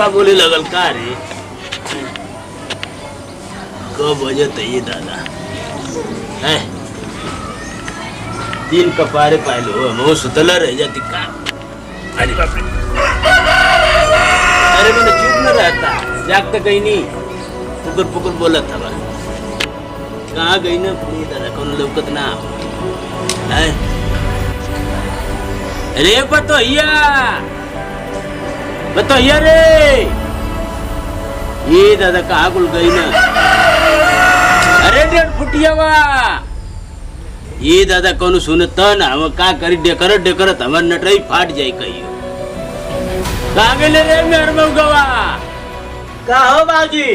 का बोले लगल का रे कब बजत ये दादा है तीन कपारे पालो वो सुतला रह जाती का अरे बाप रे अरे मैंने चुप न रहता जागता कहीं नहीं पुकर पुकर बोला था बा कहाँ गई ना ये दादा कौन लौकत ना है अरे बताइए रे ये दादा कहाँ गुल गई ना अरे 1.5 फुटिया वा ये दादा कौन सुनता ना हम का करी डेकरत हमार नटराई फाट जाए कहियो कहाँ गेले रे मेहर मौगवा का हो बाजी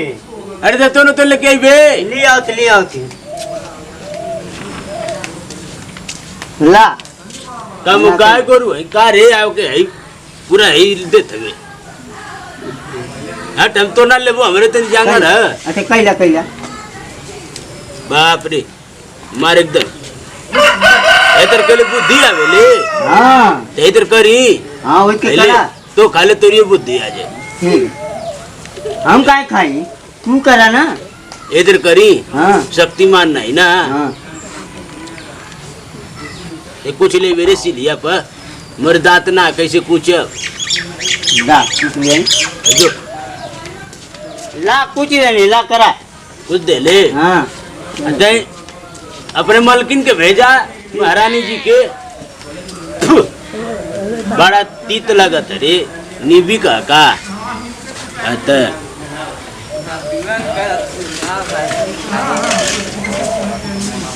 अरे तो न तो लेके आई बे ले आओ ला कम काय करू है का रे आओ के है पूरा है दे थगे हट हम तो ना लेबो हमरे तनी जांगर है अच्छा कैला बाप रे मार एकदम इधर के लिए बुद्धि आवेले हां इधर करी हां ओई के करा तो खाले तोरी बुद्धि आ जाए ठीक हम काय खाई तू करा ना इधर करी हां शक्तिमान नहीं ना हां ये कुछ ले मेरे सी लिया पर मर दांत ना कैसे कुछ ला कुछ ले जो ला कुछ ले ला करा कुछ दे ले हां अरे अपने मालकिन के भेजा महारानी जी के बड़ा तीत लगत रे निबी का अत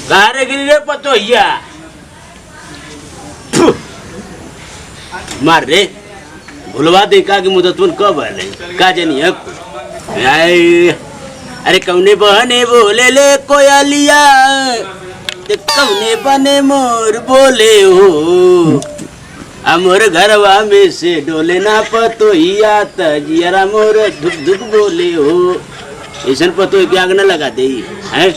गारे गिरी रे पतो हिया मार रे भुलवा दे का कि मुदतवन कब आले का जानी है अरे कौने बहने बोले ले कोयलिया ते कौने बने मोर बोले हो अमोर घरवा में से डोले ना पतो हिया तजियारा मोर धुक धुक बोले हो ऐसन पतो क्या आग न लगा दे है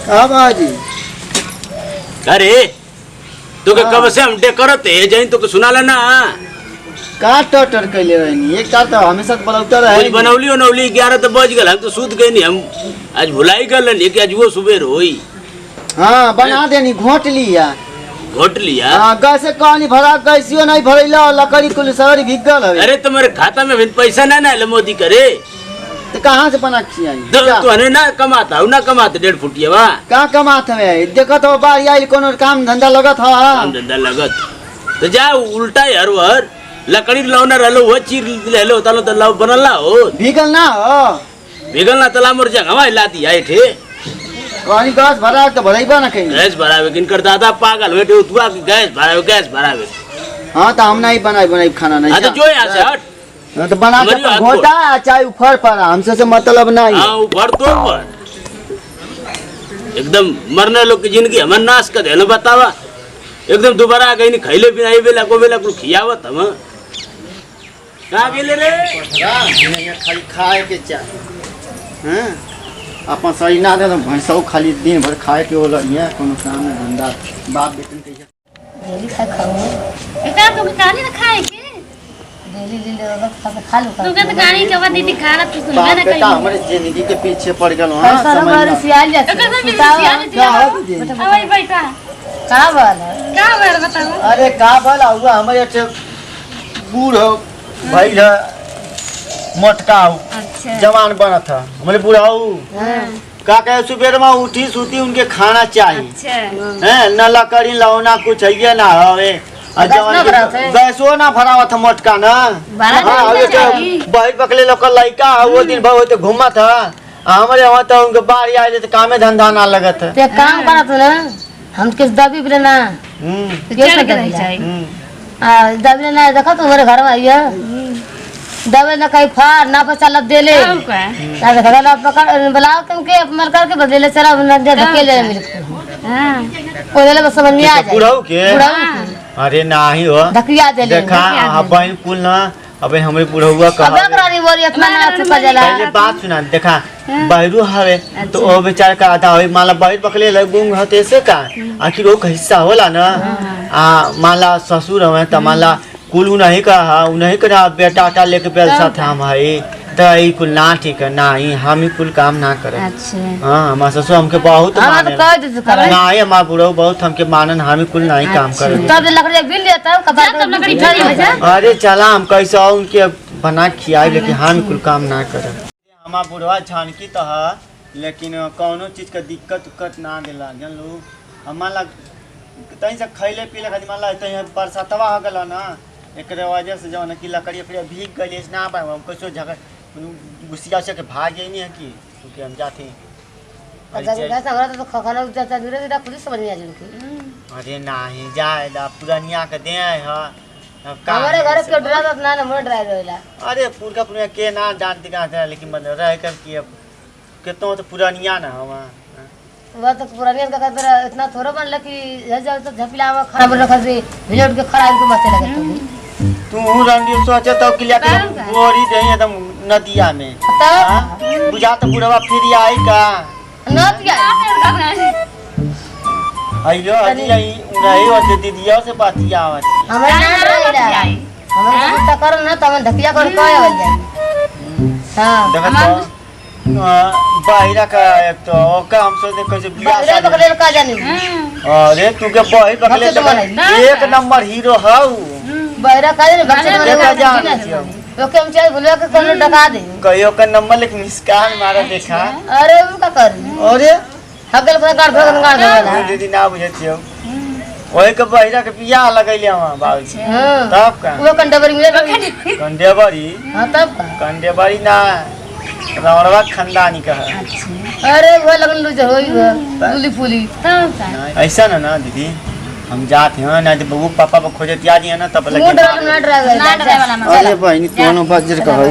का बाजी अरे तो के कब से हम डेकरत है जहीं तो के सुनाला ना का टटर कैले रहनी एक का तो हमेशा बलौता रहे कुछ बनौली 11 तो बज गल हम तो सूत गए नहीं हम आज भुलाई गल नहीं कि आज वो सुबह होई हां बना देनी घोट लिया हां गैस कहानी भरा गैसियो नहीं भरैला लकड़ी कुल सारी भिगल है अरे तुम्हारे खाता में भी पैसा ना ले मोदी करे तो कहां से बना खियाई तो हने ना कमाता हूं ना कमाते 1.5 फुटिया वा का कमात है देखत हो बाहर आई कोनो काम धंधा लगत ह काम धंधा लगत तो जा उल्टा हर हर लकड़ी लौना रहलो वो चीर लेलो तलो त लव बनला हो भीगल ना तला मोर जंग हवा लाती आई थे कहानी गैस भरा तो भराइबा ना कहीं गैस भरावे किनकर दादा पागल बेटे उतवा की गैस भरावे हां तो हम नहीं बनाई खाना नहीं हां तो जो यहां से हट तो बना के घोटा चाहे ऊपर पर हमसे से मतलब नहीं हां ऊपर तो पर एकदम मरने लोग की जिंदगी हमन नाश कर देलो बतावा एकदम दोबारा गई नहीं खैले बिना ये बेला को खियावत हम कहां गेले रे खाली खाए के चाह हैं अपन सही ना दे तो भैंसो खाली दिन भर खाए के होला ये कोनो काम में धंधा बाप बेटन के डेली खाओ एकरा को कहानी ना खाए के डेली ले ले खा लो तू कहत कहानी के बाद दीदी खाना तू सुनबे ना कहीं हमारे जिंदगी के पीछे पड़ गल हां समझ ना सियाल जा अबे बेटा का बोल बताओ अरे का बोल हुआ हमारे अच्छे बूढ़ हो भाई है मोटका हो अच्छा जवान बना था हमारे बुढ़ाऊ का कहे सुबह में उठी सूती उनके खाना चाहिए अच्छा हैं न लकड़ी लौना कुछ है ना हवे गैसो ना भरावा था मोटका ना भाई बकले लोग लड़का वो दिन भर होते घूमा था हमारे वहाँ तो उनके बाहर आए तो कामे धंधा ना लगत है काम करा तो ना हम किस दबी बिना ना चल के नहीं चाहिए दबी ना देखा तो हमारे घर में आइए दबे ना कहीं फार ना पचा लब दे ले देखा ना पकड़ बुलाओ तुमके मर करके बदले चला नदिया धके ले मेरे को हां ओले बस समझ में आ जाए बुढ़ाऊ के अरे नाही हो धकिया दे ले देखा अपन पुल ना अबे हमरे बुढ़ौआ कहा अबे करानी बोली इतना ना चुका जला पहले बात सुना देखा बहरू हवे तो ओ बेचारा का आधा होई माला बहिर पकले ले गुंग हते से का आखिर वो हिस्सा होला ना आ माला ससुर हवे त माला कुल नहीं का नहीं का बेटा लेके पैसा था हम है तो ई कुल ना ठीक है ना ही हम ही कुल काम ना करे। अच्छा हाँ हमार ससुर हमके बहुत हम तो कह दे कर ना ही हमार बुढ़ऊ बहुत हमके मानन हम ही कुल नहीं काम करे। तब लकड़ी बिल लिया तब कबाड़ तब लकड़ी खड़ी हो जा। अरे चला हम कैसे उनके बना खियाई लेकिन हम कुल काम ना करे। हमार बुढ़वा छानकी तो है लेकिन कौनो चीज का दिक्कत उक्कत ना देला जन लो हमारा तहीं से खैले पीले खातिर मान ला तहीं बरसातवा हो गल ना एक वजह से जौन कि लकड़ी फिर भीग गई ना पाए हम कैसो झगड़ गुस्सिया से के भाग गई नहीं है कि क्योंकि हम जाते तो खाना दूर पुलिस समझ में आ जाए। अरे नहीं जाए पुरानिया के दे है हमारे घर के ड्राइवर ना मोर ड्राइवर होला। अरे पूरा पूरा के ना जानती कहाँ थे लेकिन मतलब रह कर कि अब कितना तो पुरानिया ना हवा वह तो पुरानिया का कहते इतना थोड़ा बनला कि जब तो झपिला में खाना बन रखा से भिजोड़ के खड़ा इनको मचे लगे तू रंडी सोचे तो कि लेके गोरी दे एकदम नदिया में तब बुझा तो बुढ़वा फिर आई का नदिया अयो अजी आई नहीं होते दीदिया से बातिया आवत हमारे ना रहेला हमारे कुत्ता कर ना तमन धकिया कर कहे हो जाए। हां देखो बाहिरा का एक तो ओका हम सोचे कैसे बियाह बाहर पकड़े का जानी। अरे तू के बही पकड़े एक नंबर हीरो हाउ बाहर का जानी बच्चे देखा जान ओके हम चाहे भूलवा के कोनो टका दे कहियो का नंबर लेकिन मिसकान मारा देखा। अरे वो का कर अरे हगल पर गाड़ देला दीदी ना बुझतियो ओए के बहिरा के बियाह लगैले हम बाबूजी तब का वो कंडेबरी में कंडेबरी। हां तब का कंडेबरी ना रावणवा खानदानी का है। अरे वो लगन लू जो होई फूली फूली ऐसा ना दीदी हम जाते हैं ना तो बबू पापा को खोजे त्याग दिया ना तब लगे ना ड्राइवर अरे बहनी कोनो बजर का है।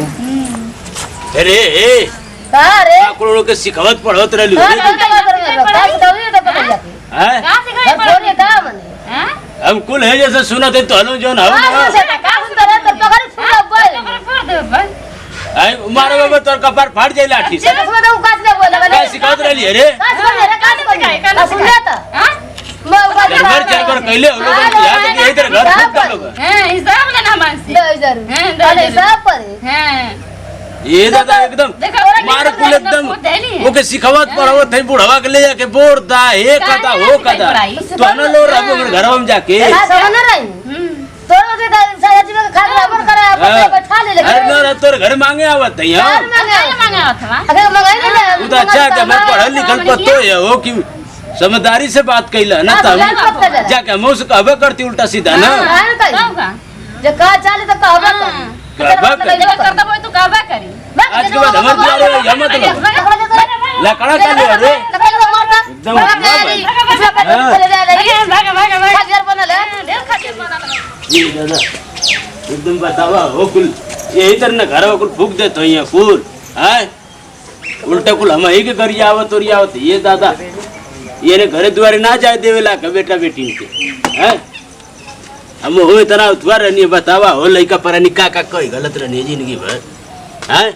अरे का रे आकड़ों के सिखावत पढ़त रहली का बताओ तो पता जाके हैं का सिखाई पढ़े का मने हम कुल है जैसे सुनत है तोहनो जोन हो का सुनता है तो पकड़ सुना बोल आई मारे बाबा तोर कपार फाड़ जाई लाठी से उसमें तो काट ले बोल का सिखावत रहली अरे का सुन लेता मैं घर चल कर कहले हो लोग याद है इधर घर फूट डालोगे हैं हिसाब लेना हमारे से ले जरूर अरे सब पर हैं ये दादा एकदम मार कुल एकदम ओके सिखावत पढ़ावत है बुढ़वा के ले जाके बोर दा हे कदा हो कदा तो न लो रब घर में जाके समझ ना रही तो के साजी में खा बराबर करे अपन बैठा ले अरे ना तोर घर मांगे आवत है हां मांगा था अगर मंगाई ना तू तो अच्छा कि मैं पढ़ल लिखल पतो है हो कि समझदारी से बात कइला ना तब जाके हम से कहबे करती उल्टा सीधा ना जे का चाले तो कहबे कर दबो तो कहबा करी आज के बाद हमर प्यारे या मतलब लकड़ा कर ले रे एकदम ये दादा एकदम बतावा हो कुल यही तरह ना घर कुल फूक दे तो यहाँ कुल है उल्टा कुल हम ही के घर आवत और आवत ये दादा ये ने घरे द्वारे ना जाए देवेला का बेटा बेटी के हैं हम हो इतना उतवा रहनी बतावा हो लइका परानी का कोई गलत रहनी जिंदगी भर हैं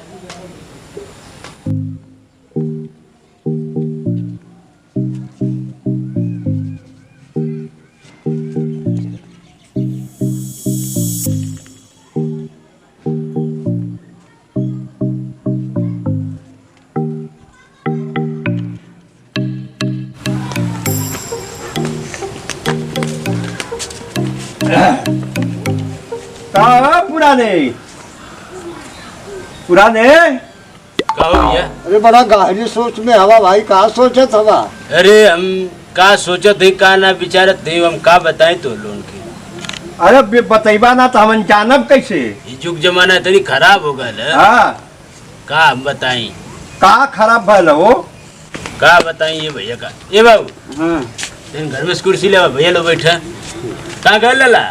पुराने कहो भैया अरे बड़ा गहरी सोच में हवा भाई कहाँ सोचत हवा। अरे हम का सोचत है का ना विचारत है हम का बताएं तो लोन के। अरे बतैबा ना तो हम जानब कैसे। ये युग जमाना इतनी खराब हो गया हाँ का हम बताएं का खराब भल हो का बताएं ये भैया का ये बाबू हाँ तेरे घर में कुर्सी ले भैया लोग बैठा कहाँ गए लला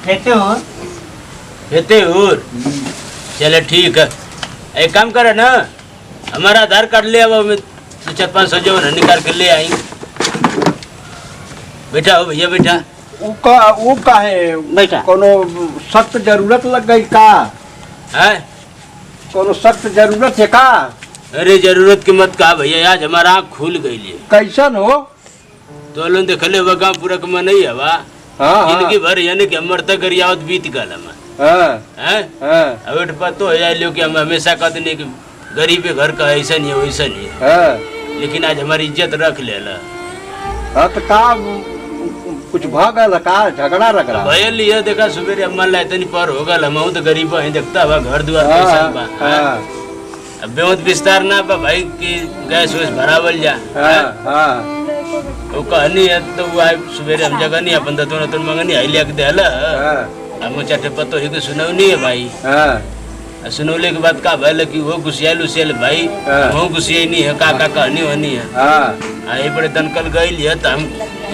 कहते हो चले ठीक है एक काम करे ना हमारा आधार कार्ड ले अब मैं 400-500 जो है निकाल के ले आई बैठा हो भैया बैठा वो का है बैठा कोनो सख्त जरूरत लग गई का है कोनो सख्त जरूरत है का। अरे जरूरत की मत कहा भैया आज हमारा आँख खुल गई है कैसन हो तो लोग देखले हुआ गाँव पूरा कमा नहीं हवा हाँ। जिंदगी भर यानी कि हमर तक गरियावत बीत गल हम हाँ हैं हाँ अब पतो हो जाए लो कि हम हमेशा कहते नहीं कि गरीब के घर का ऐसा नहीं है वैसा नहीं है, हाँ लेकिन आज हमारी इज्जत रख लेला। हाँ तो का कुछ भागल का झगड़ा रगड़ा भयल लिया देखा सुबेरे अम्मा ला इतनी पर हो गल हम तो गरीब हैं देखता हुआ घर द्वार पैसा बा हाँ अब बेमत विस्तार ना बा भाई की गैस वैस भरावल जा हाँ हाँ वो कहनी है तो वो आए सुबेरे हम जगह नहीं अपन तो न तो मंगनी आई लिया के देला हाँ हम चाटे पतो ही के सुनाव नहीं है भाई हाँ सुनौले के बाद का भले कि वो गुसियाल उसियाल भाई वो गुसिया नहीं है का कहनी होनी है हाँ आई बड़े दनकल गई लिया तो हम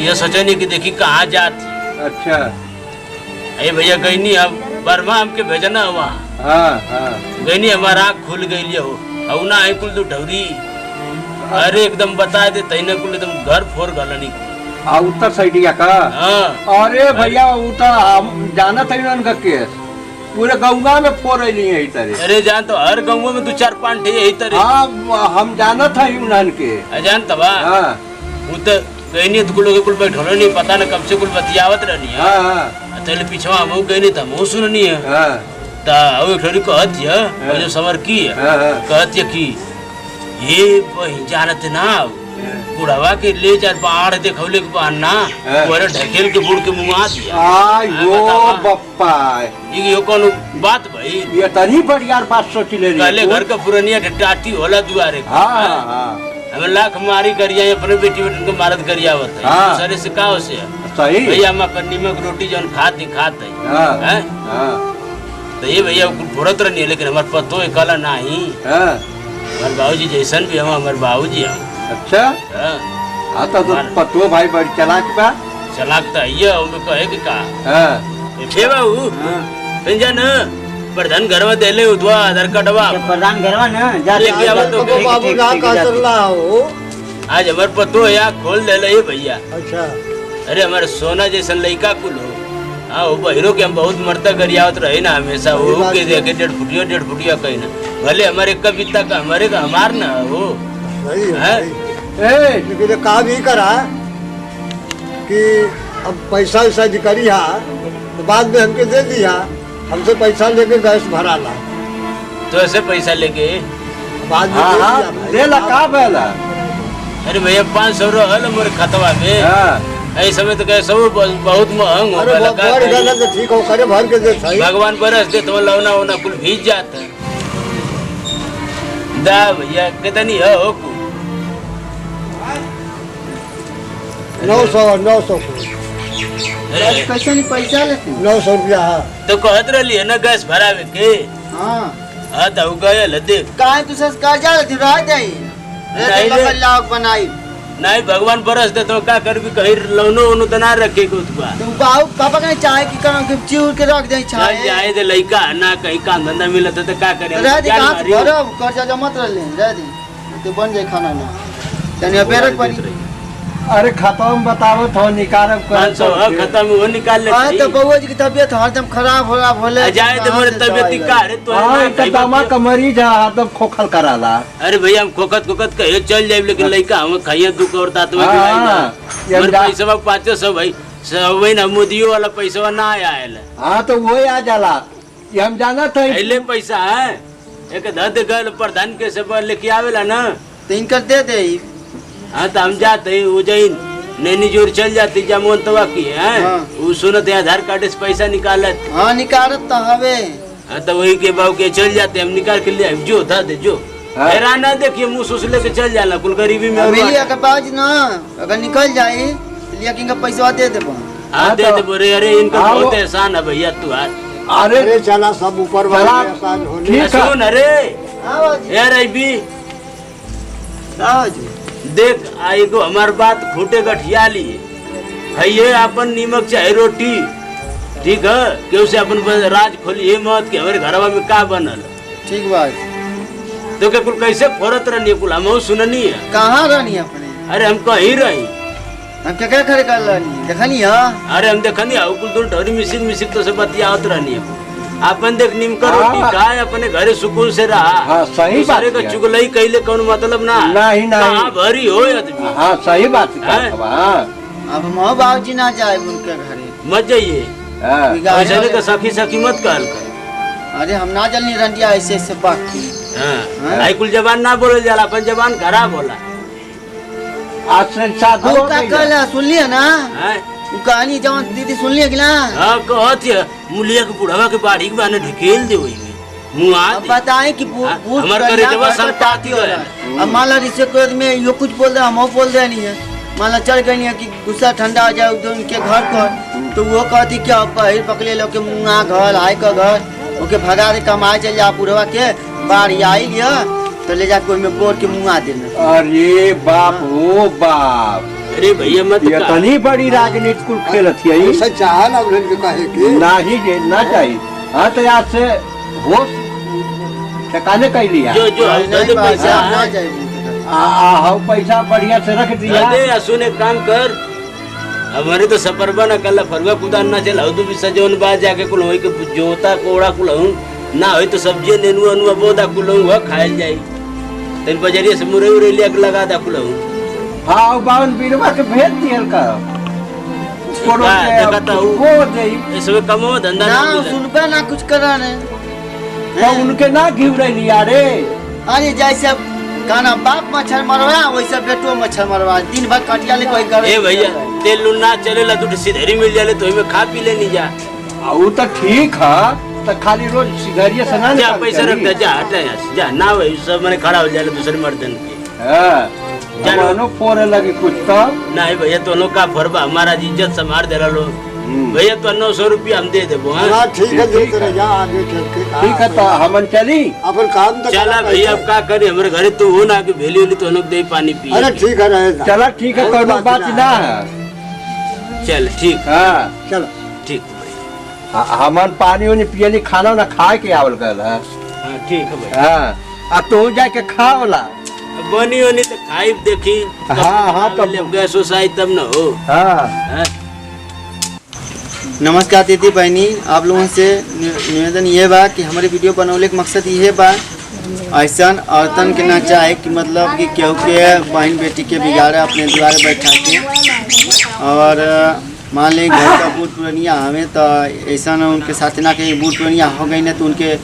ये सोचे नहीं कि देखी कहाँ जाती अच्छा अरे भैया गई नहीं हम बर्मा हमके भेजना हुआ हाँ हाँ गई नहीं हमारा आँख खुल गई लिया हो और ना आई कुल तो ठौरी अरे एकदम बता दे तैने कुल एकदम घर फोर गलनी आ उत्तर साइडिया का हाँ अरे भैया उतर हम जाना था उनका केस पूरे गंगा में फोड़ रही है तरह अरे जान तो हर गाँव में 2-4-5 ठे यही तरह हाँ हम जाना था उन्हन के अजान तबा हाँ वो तो गई नहीं तो कुल बैठो नहीं पता ना कब से कुल बतियावत रहनी है हाँ हाँ तेरे पीछवा हम गई नहीं था मुँह सुननी है हाँ ता वो ठोरी कहत है जो समर की है हाँ हाँ कहत है कि ये वही जानत ना बुढ़ावा के ले चार पहाड़ देखौले के बहाना वो ढकेल के बुढ़ के मुँह दिया आयो बप्पा ये कौन बात भाई ये तनी बढ़िया बात सोची ले पहले घर का पुरानिया टाटी होला दुआरे का। हाँ हाँ हमें लाख मारी करिया अपने बेटी बेटन को मारत करिया होता है हाँ। सरे से का से सही भैया हम अपन नीमक रोटी जौन खाते खाते हाँ हैं हाँ तो ये भैया फुरत रहनी है लेकिन हमारे पतो है कला नहीं हाँ हमारे बाबूजी जैसन भी हम हमारे बाबूजी हम अच्छा हाँ। हाँ तो पतो भाई बड़ी चलाक बा चलाकता ये हमें कहे कि का हाँ ए बाबू पंजन प्रधान घर में देले उठवा आधार कार्डवा प्रधान घरवा ना जा लेके आवा तो बाबू ना का चल रहा हो आज हमारे पतो है खोल दे ये भैया अच्छा अरे हमारे सोना जैसन लड़का कुल हो हाँ वो बहिरो के हम बहुत मरता गरियावत रहे ना हमेशा वो के देखे 1.5 फुटिया कहीं ना भले हमारे कविता का हमारे का हमार ना वो सही है हैं? सही। लेकिन काम ही करा कि अब पैसा वैसा करी हा तो बाद में हमके दे दिया हमसे पैसा लेके गैस भरा ला तो ऐसे पैसा लेके बाद में हाँ दे हाँ दिया भाई। दे ला का बेला अरे भैया 500 रहल मोरे खतवा में हाँ ऐ समय तो कहे सब बहुत महंग हो अरे गया बहुत बढ़ गया तो ठीक हो करे भर के दे सही भगवान बरस दे तो लौना वोना कुल भीज जाता दा भैया कितनी है हो कुल 900 अरे कैसे नहीं पैसा लेते 900 रुपया है तो कहत रही है ना गैस भरावे के हाँ हाँ तो गए देख काहे तू सस कर्जा लेती रह जाई नहीं रे रे। बगल लाख बनाई नहीं भगवान बरस दे तो का कर भी कहीं लौनो उनो तो ना रखे को उसका तू बाबू पापा के चाय की करो कि चिउर के रख दे चल चाय जाए दे लइका ना कहीं काम धंधा मिलत है तो का करे रह दे जान कहां मारी हो। भरब कर्जा जमा कर ले रह दे तो बन जाए खाना ना तने बेरक पड़ी अरे खत्म बतावो तो निकारब कर 500 खत्म वो निकाल ले हां तो बउआ जी की तबीयत हरदम खराब होला भोले जाए तो मेरे तबियत का रे तो हाँ एक दामा का मरीज है एकदम खोखल कराला अरे भैया हम खोखत खोखत कहे चल जाए लेकिन लइका हम खाइए दुख और तात में हाँ, ना ये मेरे जा- पैसा 500 भाई सब वही ना मोदियो वाला पैसा ना आयल हाँ तो वही आ जाला ये हम जाना था पहले पैसा है एक धद गल प्रधान के सब लेके आवेला ना तो इनकर दे दे हाँ तो हम जाते उज्जैन नैनी जोर चल जाती जमोन तवा की है हाँ। वो सुनते आधार कार्ड से पैसा निकालत हां निकारत तो हवे हाँ तो वही के बाबू के चल जाते हम निकाल के ले आए। जो था दे जो हाँ। हैरान ना देखिए मुंह सुस लेके चल जाना कुल गरीबी में और मिलिया के पास ना अगर निकल जाए तो लिया किनका पैसा दे देबो हाँ दे दे बोरे अरे इनका हाँ, बहुत वो- एहसान है भैया तू आज अरे अरे चला सब ऊपर वाले चला। आसान होने ठीक है सुन अरे हां बाजी यार अभी हां जी देख आई को हमार बात खोटे गठिया ली खाइए अपन नीमक चाहे रोटी ठीक है क्यों से अपन राज खोलिए मत के हमारे घरवा में का बनल ठीक बात तो के कुल कैसे फोरत रहनी कुल हम सुननी है कहाँ रहनी अपने अरे हम कहीं रही हम क्या खड़े कर रहनी देखनी हां अरे हम देखनी है कुल दूर ढोरी मिसिक मिसिक तो से बतियावत रहनी है अपन देख नीम का हाँ। रोटी खाए अपने घरे सुकून से रहा हाँ, सही बात दूसरे का है। चुगलई कैले कौन मतलब ना नहीं, नहीं। कहाँ भरी हो आदमी हाँ सही बात है हैं? हाँ अब माँ बाबूजी ना जाए उनके घरे मत जाइए हाँ। ऐसे नहीं तो सखी सखी मत कहल कर। अरे हम ना जल्दी रंडिया ऐसे ऐसे बात की। हाँ आई कुल जबान ना बोले जाला अपन जबान खराब होला। आज से साधु और हो का गई कल सुन लिया ना हैं वो कहानी जवन दीदी सुन लिया कि ना। हां कहत है मुलिया के बुढ़वा के बाड़ी के बाने ढकेल दे ओई में मुंह आ अब बताएं कि हाँ, हमार करे जब संपाती है। अब मान लो रिश्ते को में यो कुछ बोल रहे हम बोल रहे नहीं है। मान लो चढ़ गई कि गुस्सा ठंडा हो जाए तो उनके घर पर तो वो कहती क्या बहिर पकड़े लो के मुँगा घर आय का घर ओके भगा दे कमाए चल जा बुढ़वा के बाढ़ आई लिया तो ले जाके में बोर के मुँगा देना। अरे बाप हो बाप अरे भैया मत ये तनी बड़ी राजनीति कुल खेलत है ऐसा चाह ना उन्हें जो कहे कि नहीं जे ना चाहिए। हाँ तो आज से होश ठिकाने कर लिया जो जो दे पैसा ना है। जाए हम पैसा बढ़िया से रख दिया। अरे सुन एक काम कर हमारे तो सफरबा न कल फरवा कुदा ना चल हदू भी सजोन बाज जाके कुल होई के जोता कोड़ा कुल ना होई तो सब्जी नेनुआ नुआ बोदा कुल हुआ खाइल जाई तन बजरिया से मुरे उरे लिया के लगा दा कुल हाँ बावन बीरवा के भेज दियल का कोड़ो का के देखता हूँ। वो दे इसमें कमो धंधा ना ना मिले। सुन पे ना कुछ करा रहे तो उनके ना घिव रही यारे। अरे जैसे गाना बाप मच्छर मरवा वैसे बेटो मच्छर मरवा दिन भर कटिया ले कोई करे। ए भैया तेल लुन्ना चलेला तू सिधरी मिल जाले तो में खा पी ले नहीं जा वो तो ठीक है तो खाली रोज सिगरिया से ना जा निकाल पैसा रख करी। दे जा हटा यहाँ से जा ना भाई सब मैंने खड़ा हो जाले दूसरे मर्दन के हाँ जानो। जानो फोरे लगी कुछ तो नहीं भैया तो लोग का फरबा हमारा इज्जत संभाल दे लो भैया तो 900 रुपया हम दे देबो हाँ हाँ ठीक है देते रह जा आगे चल के ठीक है तो हमन चली। अपन काम तो चला करना भैया अब पड़ेगा। का करे हमारे घरे तो हो ना कि भेली उली तो लोग दे पानी पी अरे ठीक है रहेगा चला ठीक है कोई कोनो बात बात ना। ना है। चल ठीक हाँ चलो ठीक हमन पानी उनी पियली खाना ना खाए के आवल गल है। हाँ ठीक है भाई हाँ अब तू जाके खाओला। बनी होनी तो खाई देखी हाँ, तब- तब गैस उसाई तब न हो हाँ हाँ? नमस्कार दीदी बहनी आप लोगों से निवेदन ये बा कि हमारे वीडियो बनौले के मकसद ये बा ऐसा औरतन के ना चाहे कि मतलब कि केहू के बहन बेटी के बिगाड़े अपने द्वारे बैठा के और मान लें घर का बूढ़ पुरनिया हमें तो ऐसा ना उनके साथ ना कि बूढ़ पुरनिया हो गई ना तो उनके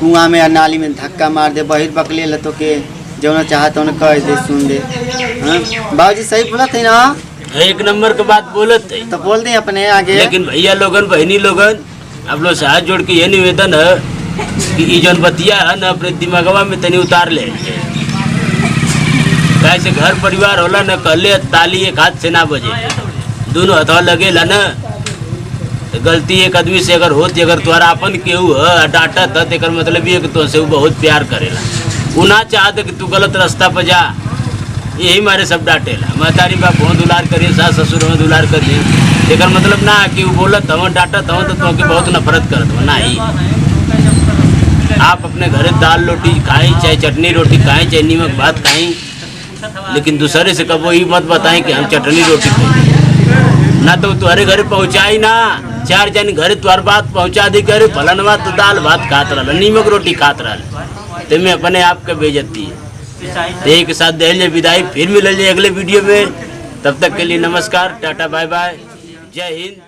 कुआं में या नाली में धक्का मार दे बहिर पकड़े ल तो के जो चाहता उन्हें कह दे सुन दे। हाँ बाबूजी सही बोला थे ना एक नंबर के बात बोलत है तो बोल दें अपने आगे। लेकिन भैया लोगन बहनी लोगन आप लोग से हाथ जोड़ के ये निवेदन है कि ई जौन बतिया है न अपने दिमागवा में तनी उतार ले कैसे घर परिवार होला न कहले ताली एक हाथ से ना बजे दोनों हथवा लगेला न तो गलती एक आदमी से अगर होती अगर तुम्हारा अपन केहू है डांटत है तेकर मतलब ये कि तुमसे वो बहुत प्यार करेला वो ना चाहते कि तू गलत रास्ता पर जा यही मारे सब डांटेला महतारी बाप बहुत दुलार करिए सास ससुर में दुलार करिए तेकर मतलब ना कि वो बोलत हूँ डांटत हूँ तो तुमके बहुत नफरत करत हो ना ही आप अपने घरे दाल रोटी खाएं चाहे चटनी रोटी खाएं चाहे नीमक भात खाएं लेकिन दूसरे से कबो ही मत बताएं कि हम चटनी रोटी खाएं ना तो तुम्हारे घरे पहुँचाई ना चार जन घरे तुम्हार बात पहुँचा दी करे फलनवा तो दाल भात खात रहा नीमक रोटी खात रहा तो मैं अपने आप के बेइज्जती है तो एक साथ दे ले विदाई फिर मिल अगले वीडियो में तब तक के लिए नमस्कार टाटा बाय बाय जय हिंद।